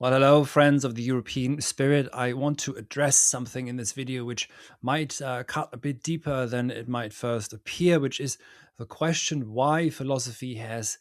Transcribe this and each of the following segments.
Well, hello, friends of the European spirit. I want to address something in this video which might cut a bit deeper than it might first appear, which is the question why philosophy has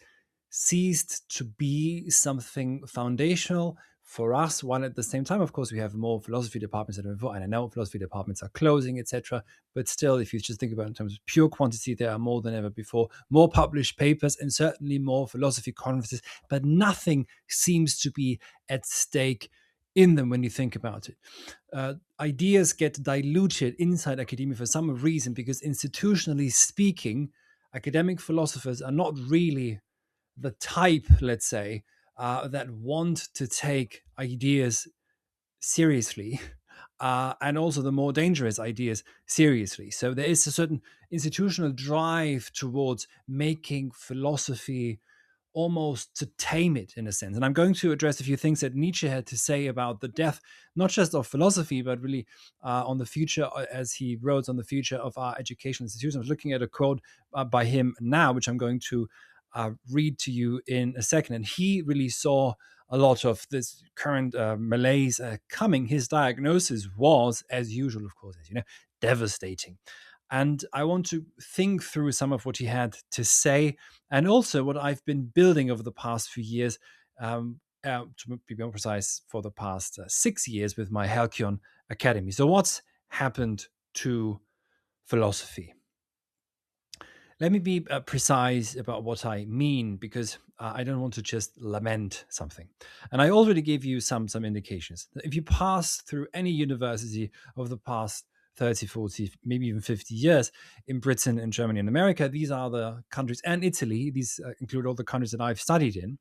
ceased to be something foundational for us, while at the same time, of course, we have more philosophy departments than before. And I know philosophy departments are closing, etc. But still, if you just think about it in terms of pure quantity, there are more than ever before, more published papers, and certainly more philosophy conferences. But nothing seems to be at stake in them when you think about it. Ideas get diluted inside academia for some reason because, institutionally speaking, academic philosophers are not really the type, let's say, that want to take ideas seriously. And also the more dangerous ideas seriously. So there is a certain institutional drive towards making philosophy almost to tame it in a sense. And I'm going to address a few things that Nietzsche had to say about the death, not just of philosophy, but really on the future, as he wrote on the future of our educational institutions. I was looking at a quote by him now, which I'm going to read to you in a second. And he really saw a lot of this current malaise coming. His diagnosis was, as usual, of course, as you know, devastating. And I want to think through some of what he had to say and also what I've been building over the past few years, to be more precise, for the past 6 years with my Halkyon Academy. So, what's happened to philosophy? Let me be precise about what I mean, because I don't want to just lament something. And I already gave you some indications. If you pass through any university over the past 30, 40, maybe even 50 years in Britain and Germany and America, these are the countries, and Italy, these include all the countries that I've studied in,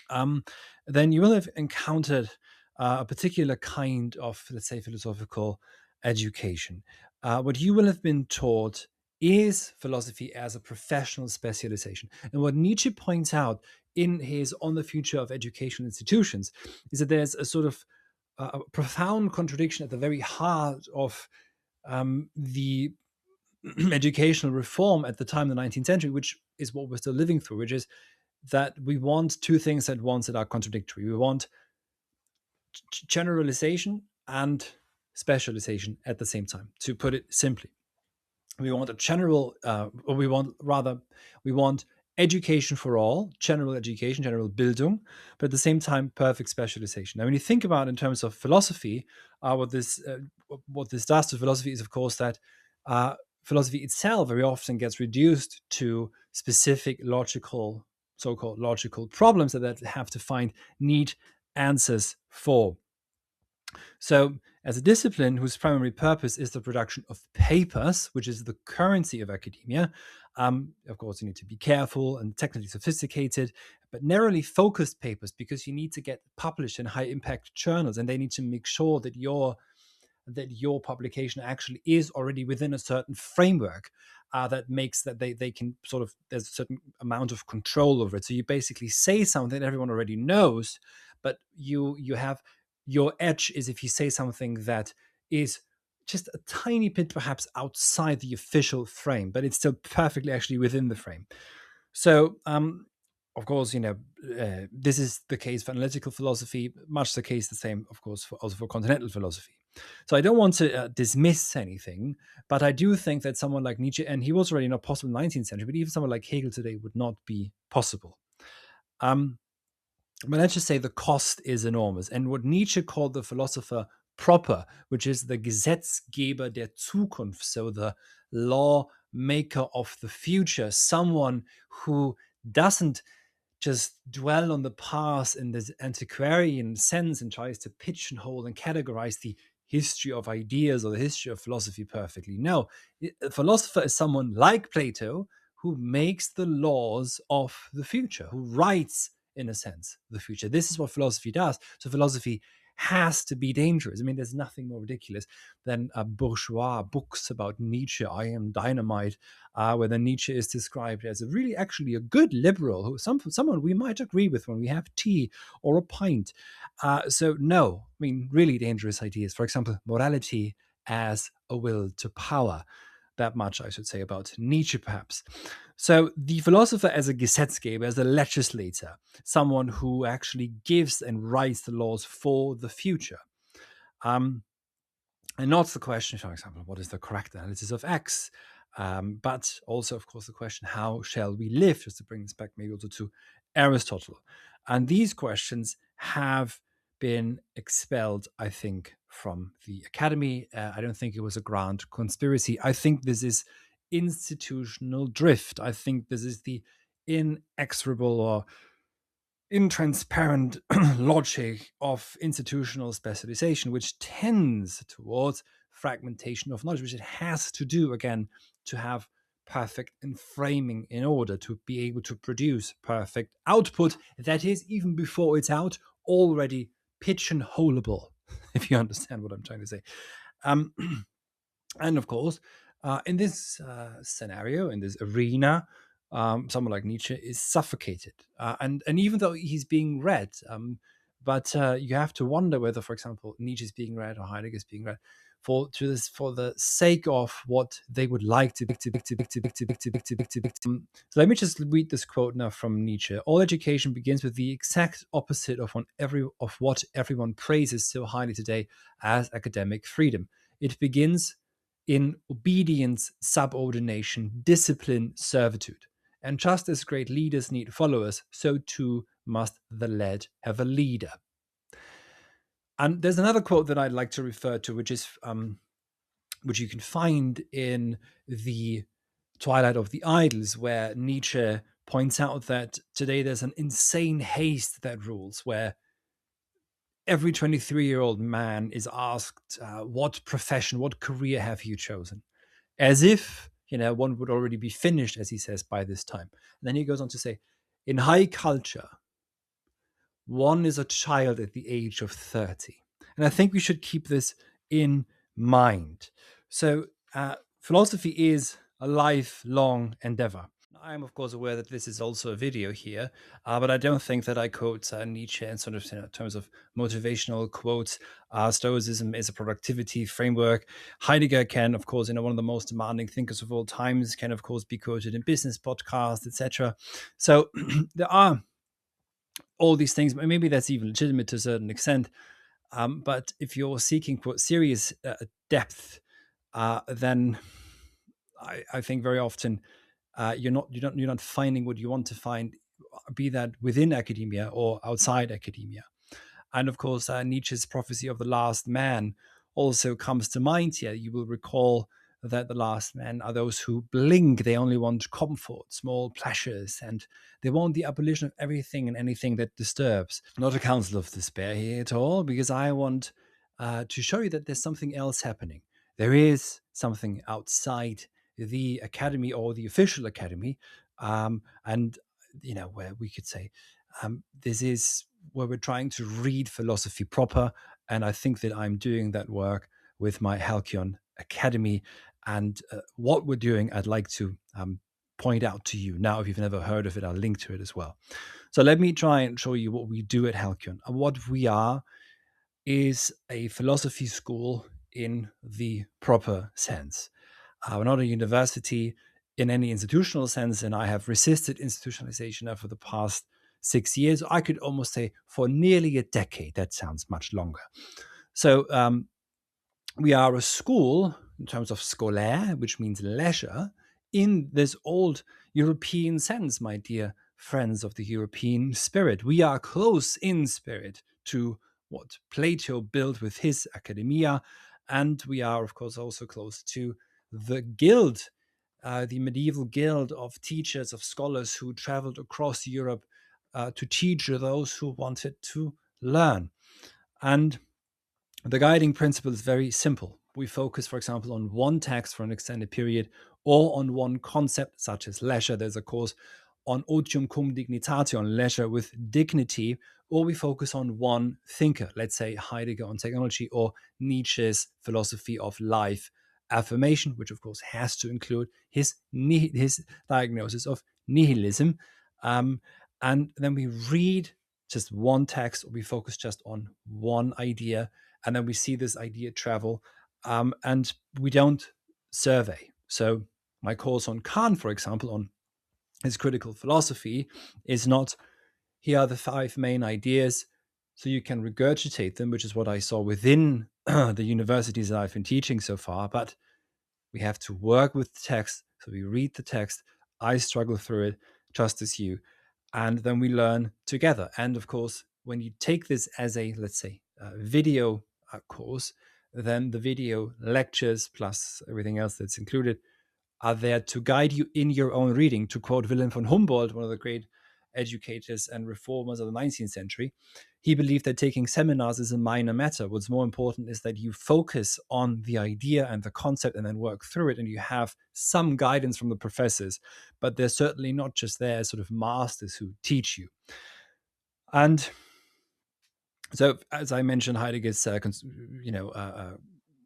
um, then you will have encountered a particular kind of, let's say, philosophical education. What you will have been taught is philosophy as a professional specialization. And what Nietzsche points out in his On the Future of Educational Institutions is that there's a sort of a profound contradiction at the very heart of the educational reform at the time, the 19th century, which is what we're still living through, which is that we want two things at once that are contradictory. We want generalization and specialization at the same time, to put it simply. We want a general, or we want education for all, general education, general Bildung, but at the same time, perfect specialization. Now, when you think about it in terms of philosophy, what this does to philosophy is, of course, that philosophy itself very often gets reduced to specific logical, so-called logical problems that have to find neat answers for. So, as a discipline whose primary purpose is the production of papers, which is the currency of academia, of course, you need to be careful and technically sophisticated, but narrowly focused papers, because you need to get published in high impact journals, and they need to make sure that your publication actually is already within a certain framework that makes that they can sort of, there's a certain amount of control over it. So you basically say something that everyone already knows, but you have, your edge is if you say something that is just a tiny bit perhaps outside the official frame, but it's still perfectly actually within the frame. So, of course, this is the case for analytical philosophy, much the case the same, of course, also for continental philosophy. So I don't want to dismiss anything, but I do think that someone like Nietzsche, and he was already not possible in the 19th century, but even someone like Hegel today would not be possible. Um, but let's just say the cost is enormous. And what Nietzsche called the philosopher proper, which is the Gesetzgeber der Zukunft, so the lawmaker of the future, someone who doesn't just dwell on the past in this antiquarian sense and tries to pigeonhole and categorize the history of ideas or the history of philosophy perfectly. No, a philosopher is someone like Plato who makes the laws of the future, who writes, in a sense, the future. This is what philosophy does. So philosophy has to be dangerous. I mean, there's nothing more ridiculous than bourgeois books about Nietzsche, I am dynamite, where then Nietzsche is described as a really actually a good liberal, someone we might agree with when we have tea or a pint. So no, I mean, really dangerous ideas. For example, morality as a will to power. that much, I should say, about Nietzsche, perhaps. So the philosopher as a Gesetzgeber, as a legislator, someone who actually gives and writes the laws for the future. Um, and not the question, for example, what is the correct analysis of X? But also, of course, the question, how shall we live? Just to bring this back maybe also to Aristotle. And these questions have been expelled, I think, from the academy. I don't think it was a grand conspiracy. I think this is institutional drift. I think this is the inexorable or intransparent logic of institutional specialization, which tends towards fragmentation of knowledge, which it has to do, again, to have perfect framing in order to be able to produce perfect output that is, even before it's out, already pigeonholable, if you understand what I'm trying to say. Um, and of course, in this scenario, in this arena, someone like Nietzsche is suffocated. And even though he's being read, but you have to wonder whether, for example, Nietzsche is being read or Heidegger is being read for the sake of what they would like to. So let me just read this quote now from Nietzsche. All education begins with the exact opposite of what everyone praises so highly today as academic freedom. It begins in obedience, subordination, discipline, servitude. And just as great leaders need followers, so too must the led have a leader. And there's another quote that I'd like to refer to, which is which you can find in the Twilight of the Idols, where Nietzsche points out that today there's an insane haste that rules, where every 23-year-old man is asked, what profession, what career have you chosen? As if, one would already be finished, as he says, by this time. And then he goes on to say, in high culture, one is a child at the age of 30. And I think we should keep this in mind. So philosophy is a lifelong endeavor. I am, of course, aware that this is also a video here, but I don't think that I quote Nietzsche in sort of terms of motivational quotes. Stoicism is a productivity framework. Heidegger can, of course, one of the most demanding thinkers of all times, can, of course, be quoted in business podcasts, etc. So there are all these things. Maybe that's even legitimate to a certain extent. But if you're seeking quote serious depth, then I think very often you're not finding what you want to find, be that within academia or outside academia. And of course, Nietzsche's prophecy of the last man also comes to mind here. You will recall that the last men are those who blink. They only want comfort, small pleasures, and they want the abolition of everything and anything that disturbs. Not a counsel of despair here at all, because I want to show you that there's something else happening. There is something outside the academy or the official academy, and where we could say this is where we're trying to read philosophy proper. And I think that I'm doing that work with my Halkyon Academy. And what we're doing, I'd like to point out to you. Now, if you've never heard of it, I'll link to it as well. So let me try and show you what we do at Halkyon. What we are is a philosophy school in the proper sense. We're not a university in any institutional sense, and I have resisted institutionalization now for the past 6 years. I could almost say for nearly a decade. That sounds much longer. So we are a school in terms of scolaire, which means leisure, in this old European sense, my dear friends of the European spirit. We are close in spirit to what Plato built with his academia, and we are, of course, also close to the guild, the medieval guild of teachers, of scholars who traveled across Europe to teach those who wanted to learn. And the guiding principle is very simple. We focus, for example, on one text for an extended period or on one concept, such as leisure. There's a course on otium cum dignitate, on leisure with dignity, or we focus on one thinker, let's say Heidegger on technology or Nietzsche's philosophy of life affirmation, which of course has to include his diagnosis of nihilism. And then we read just one text, or we focus just on one idea, and then we see this idea travel, and we don't survey. So my course on Kant, for example, on his critical philosophy, is not here are the 5 main ideas so you can regurgitate them, which is what I saw within the universities that I've been teaching so far. But we have to work with the text. So we read the text. I struggle through it just as you. And then we learn together. And of course, when you take this as a, let's say, video course, then the video lectures plus everything else that's included are there to guide you in your own reading. To quote Wilhelm von Humboldt, one of the great educators and reformers of the 19th century, he believed that taking seminars is a minor matter. What's more important is that you focus on the idea and the concept and then work through it, and you have some guidance from the professors, but they're certainly not just there as sort of masters who teach you. And so, as I mentioned, Heidegger's,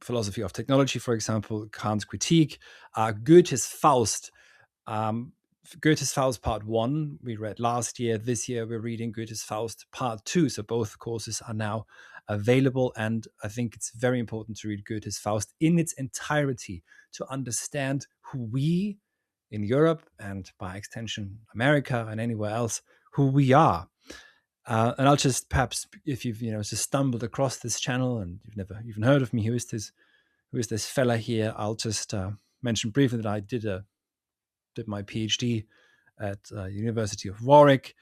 philosophy of technology, for example, Kant's critique, Goethe's Faust. Goethe's Faust Part 1 we read last year. This year we're reading Goethe's Faust Part 2. So both courses are now available. And I think it's very important to read Goethe's Faust in its entirety to understand who we in Europe and by extension America and anywhere else, who we are. And I'll just perhaps, if you've just stumbled across this channel and you've never even heard of me, who is this fella here? I'll just mention briefly that I did my PhD at University of Warwick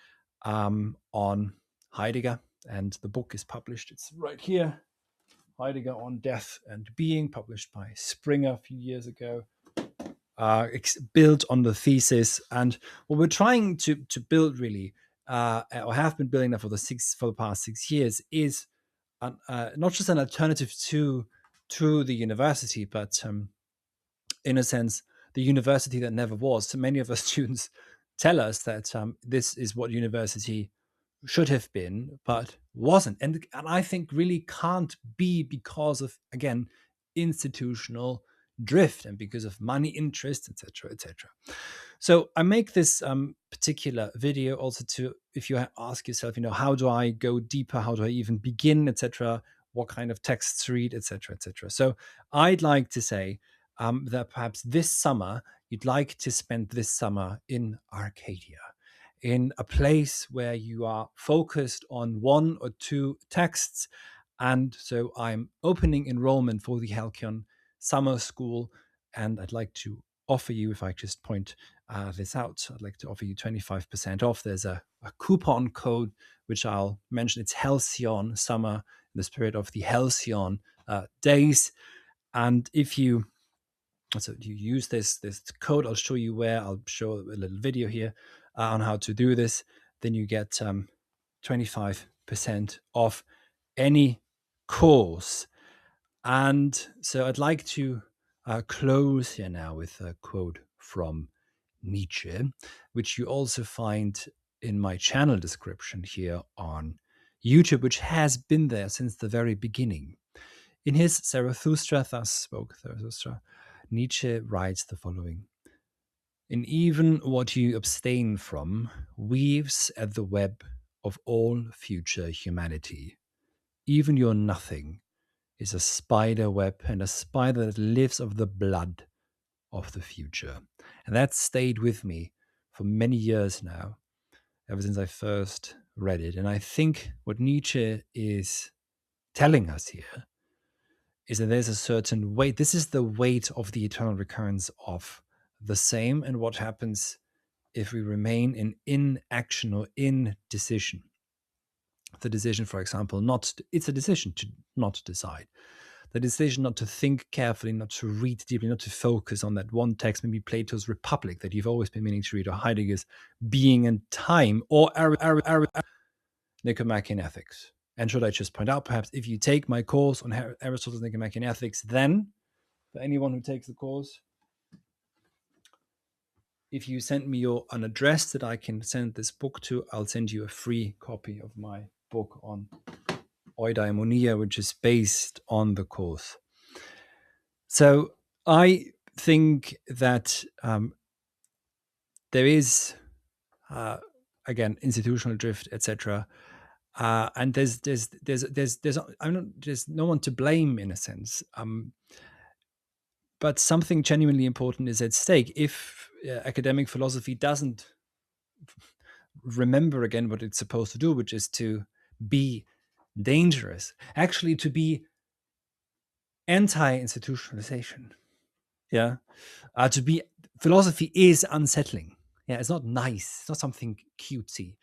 on Heidegger, and the book is published. It's right here, Heidegger on Death and Being, published by Springer a few years ago. Built on the thesis, and what we're trying to build really, or have been building that for the past 6 years, is not just an alternative to the university, but in a sense, the university that never was. So many of our students tell us that this is what university should have been, but wasn't. And I think really can't be because of, again, institutional drift and because of money interest, etc., etc. So I make this particular video also to, if you ask yourself, how do I go deeper? How do I even begin, etc.? What kind of texts to read, etc., etc. So I'd like to say that perhaps this summer, you'd like to spend this summer in Arcadia, in a place where you are focused on 1 or 2 texts. And so I'm opening enrollment for the Halkyon Summer School, and I'd like to offer you, if I just point this out, I'd like to offer you 25% off. There's a coupon code, which I'll mention. It's Halcyon Summer, in the spirit of the Halcyon days. And if you use this code, I'll show you where. I'll show a little video here on how to do this. Then you get 25% off any course. And so I'd like to close here now with a quote from Nietzsche, which you also find in my channel description here on YouTube, which has been there since the very beginning. In his Zarathustra, Thus Spoke Zarathustra, Nietzsche writes the following: "In even what you abstain from weaves at the web of all future humanity. Even your nothing is a spider web, and a spider that lives of the blood of the future." And that stayed with me for many years now, ever since I first read it. And I think what Nietzsche is telling us here is that there's a certain weight. This is the weight of the eternal recurrence of the same, and what happens if we remain in inaction or indecision. The decision, for example, it's a decision to not decide. The decision not to think carefully, not to read deeply, not to focus on that one text, maybe Plato's Republic that you've always been meaning to read, or Heidegger's Being and Time, or Nicomachean Ethics. And should I just point out, perhaps if you take my course on Aristotle's Nicomachean Ethics, then for anyone who takes the course, if you send me an address that I can send this book to, I'll send you a free copy of my book on eudaimonia, which is based on the course. So I think that there is, again, institutional drift, etc. And there's no one to blame in a sense. but something genuinely important is at stake. If academic philosophy doesn't remember again what it's supposed to do, which is to be dangerous, actually to be anti-institutionalization. Yeah, to be philosophy is unsettling. Yeah, it's not nice. It's not something cutesy.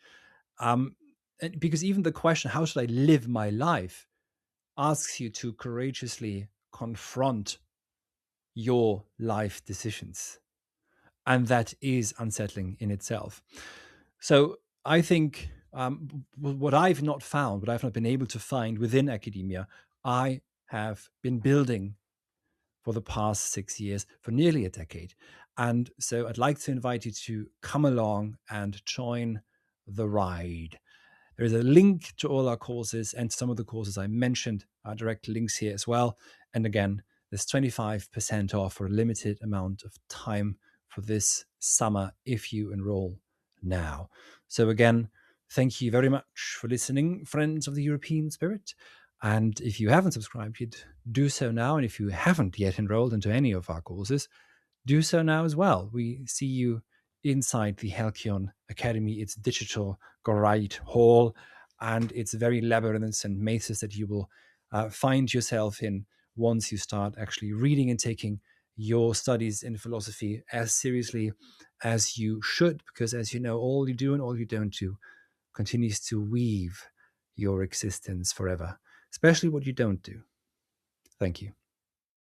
Because even the question, "How should I live my life?" asks you to courageously confront your life decisions, and that is unsettling in itself. So I think what I've not found, what I've not been able to find within academia, I have been building for the past 6 years, for nearly a decade. And so I'd like to invite you to come along and join the ride. There is a link to all our courses and some of the courses I mentioned are direct links here as well. And again, there's 25% off for a limited amount of time for this summer if you enroll now. So again, thank you very much for listening, friends of the European spirit. And if you haven't subscribed yet, do so now. And if you haven't yet enrolled into any of our courses, do so now as well. We see you inside the Halkyon Academy. It's digital great hall, and it's very labyrinths and mazes that you will find yourself in once you start actually reading and taking your studies in philosophy as seriously as you should, because as you know, all you do and all you don't do continues to weave your existence forever, especially what you don't do. Thank you.